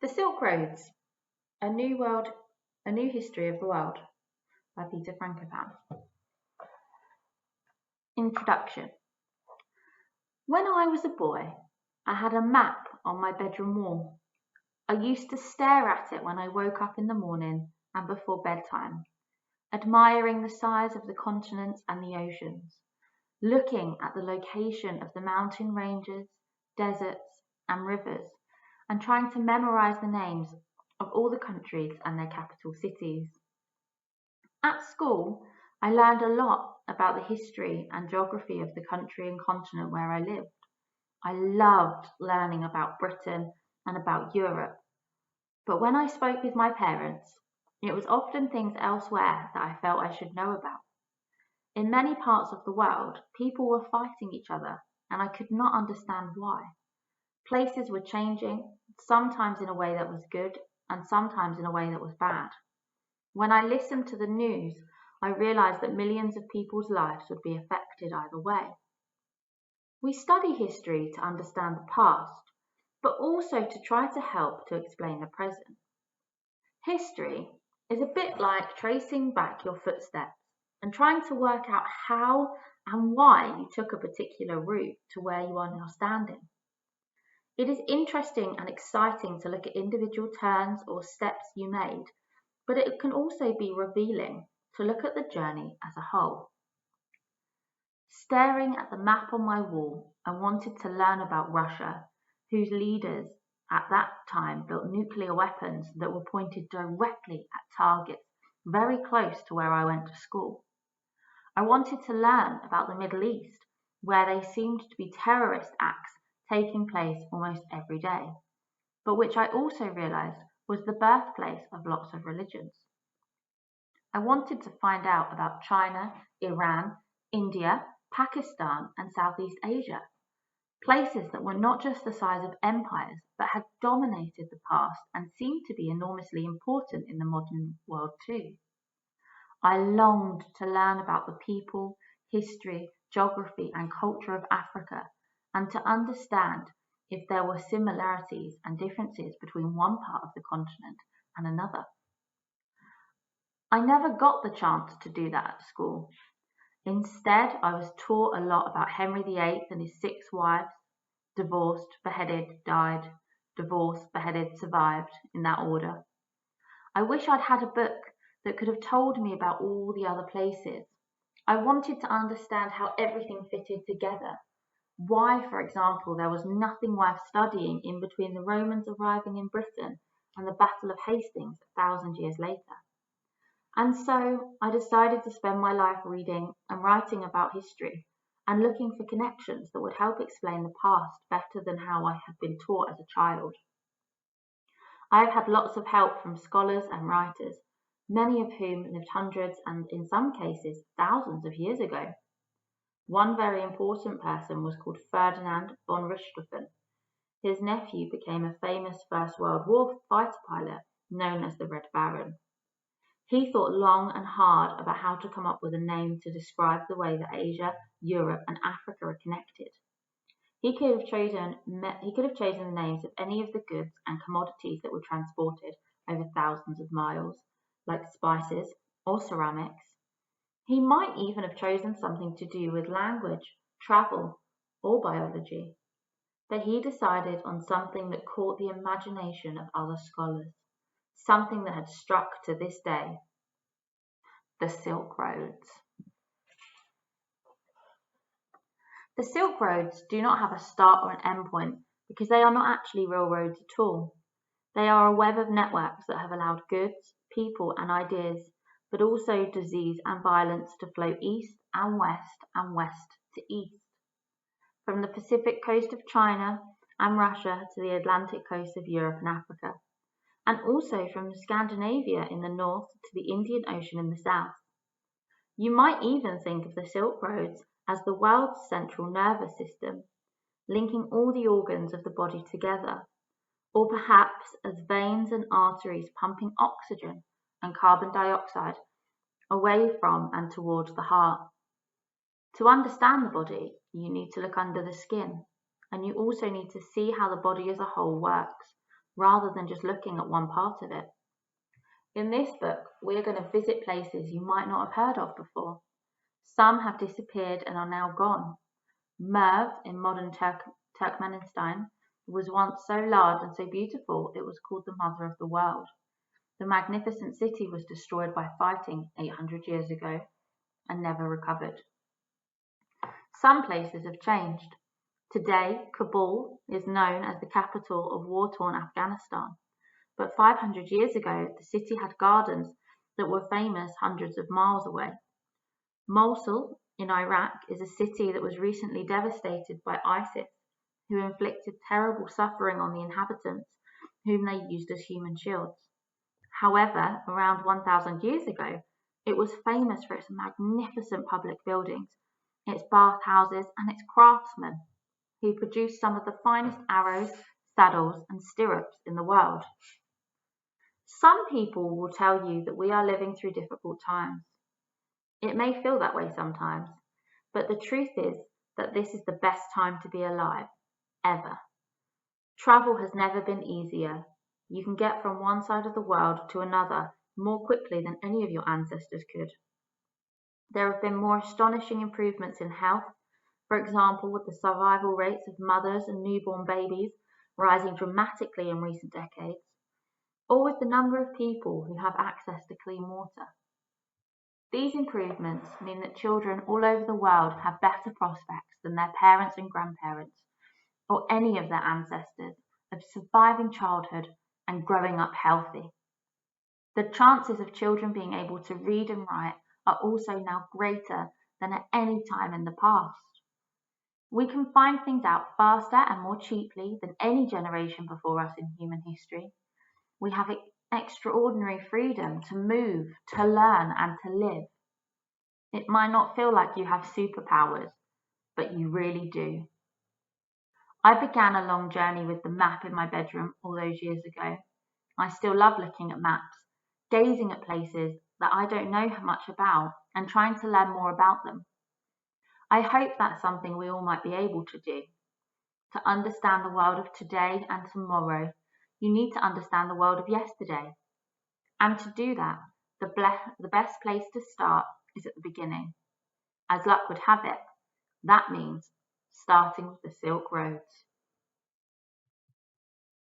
The Silk Roads: A New World, A New History of the World by Peter Frankopan. Introduction. When I was a boy, I had a map on my bedroom wall. I used to stare at it when I woke up in the morning and before bedtime, admiring the size of the continents and the oceans, looking at the location of the mountain ranges, deserts, and rivers, and trying to memorize the names of all the countries and their capital cities. At school, I learned a lot about the history and geography of the country and continent where I lived. I loved learning about Britain and about Europe. But when I spoke with my parents, it was often things elsewhere that I felt I should know about. In many parts of the world, people were fighting each other, and I could not understand why. Places were changing, sometimes in a way that was good, and sometimes in a way that was bad. When I listened to the news, I realized that millions of people's lives would be affected either way. We study history to understand the past, but also to try to help to explain the present. History is a bit like tracing back your footsteps and trying to work out how and why you took a particular route to where you are now standing. It is interesting and exciting to look at individual turns or steps you made, but it can also be revealing to look at the journey as a whole. Staring at the map on my wall, I wanted to learn about Russia, whose leaders at that time built nuclear weapons that were pointed directly at targets very close to where I went to school. I wanted to learn about the Middle East, where there seemed to be terrorist acts taking place almost every day, but which I also realized was the birthplace of lots of religions. I wanted to find out about China, Iran, India, Pakistan, and Southeast Asia, places that were not just the size of empires but had dominated the past and seemed to be enormously important in the modern world too. I longed to learn about the people, history, geography, and culture of Africa, and to understand if there were similarities and differences between one part of the continent and another. I never got the chance to do that at school. Instead, I was taught a lot about Henry VIII and his 6 wives, divorced, beheaded, died, divorced, beheaded, survived, in that order. I wish I'd had a book that could have told me about all the other places. I wanted to understand how everything fitted together. Why, for example, there was nothing worth studying in between the Romans arriving in Britain and the Battle of Hastings 1,000 years later. And so I decided to spend my life reading and writing about history and looking for connections that would help explain the past better than how I had been taught as a child. I have had lots of help from scholars and writers, many of whom lived hundreds and in some cases thousands of years ago. One very important person was called Ferdinand von Richthofen. His nephew became a famous First World War fighter pilot known as the Red Baron. He thought long and hard about how to come up with a name to describe the way that Asia, Europe, and Africa are connected. He could have chosen the names of any of the goods and commodities that were transported over thousands of miles, like spices or ceramics. He might even have chosen something to do with language, travel, or biology. But he decided on something that caught the imagination of other scholars, something that had struck to this day: the Silk Roads. The Silk Roads do not have a start or an end point because they are not actually real roads at all. They are a web of networks that have allowed goods, people, and ideas, but also disease and violence, to flow east and west to east. From the Pacific coast of China and Russia to the Atlantic coast of Europe and Africa, and also from Scandinavia in the north to the Indian Ocean in the south. You might even think of the Silk Roads as the world's central nervous system, linking all the organs of the body together, or perhaps as veins and arteries pumping oxygen and carbon dioxide away from and towards the heart. To understand the body, you need to look under the skin, and you also need to see how the body as a whole works, rather than just looking at one part of it. In this book, we're going to visit places you might not have heard of before. Some have disappeared and are now gone. Merv in modern Turkmenistan was once so large and so beautiful it was called the Mother of the World. The magnificent city was destroyed by fighting 800 years ago and never recovered. Some places have changed. Today, Kabul is known as the capital of war-torn Afghanistan. But 500 years ago, the city had gardens that were famous hundreds of miles away. Mosul in Iraq is a city that was recently devastated by ISIS, who inflicted terrible suffering on the inhabitants, whom they used as human shields. However, around 1,000 years ago, it was famous for its magnificent public buildings, its bathhouses, and its craftsmen, who produced some of the finest arrows, saddles, and stirrups in the world. Some people will tell you that we are living through difficult times. It may feel that way sometimes, but the truth is that this is the best time to be alive, ever. Travel has never been easier. You can get from one side of the world to another more quickly than any of your ancestors could. There have been more astonishing improvements in health, for example, with the survival rates of mothers and newborn babies rising dramatically in recent decades, or with the number of people who have access to clean water. These improvements mean that children all over the world have better prospects than their parents and grandparents, or any of their ancestors, of surviving childhood and growing up healthy. The chances of children being able to read and write are also now greater than at any time in the past. We can find things out faster and more cheaply than any generation before us in human history. We have extraordinary freedom to move, to learn, and to live. It might not feel like you have superpowers, but you really do. I began a long journey with the map in my bedroom all those years ago. I still love looking at maps, gazing at places that I don't know much about and trying to learn more about them. I hope that's something we all might be able to do. To understand the world of today and tomorrow, you need to understand the world of yesterday. And to do that, the best place to start is at the beginning. As luck would have it, that means starting with the Silk Roads.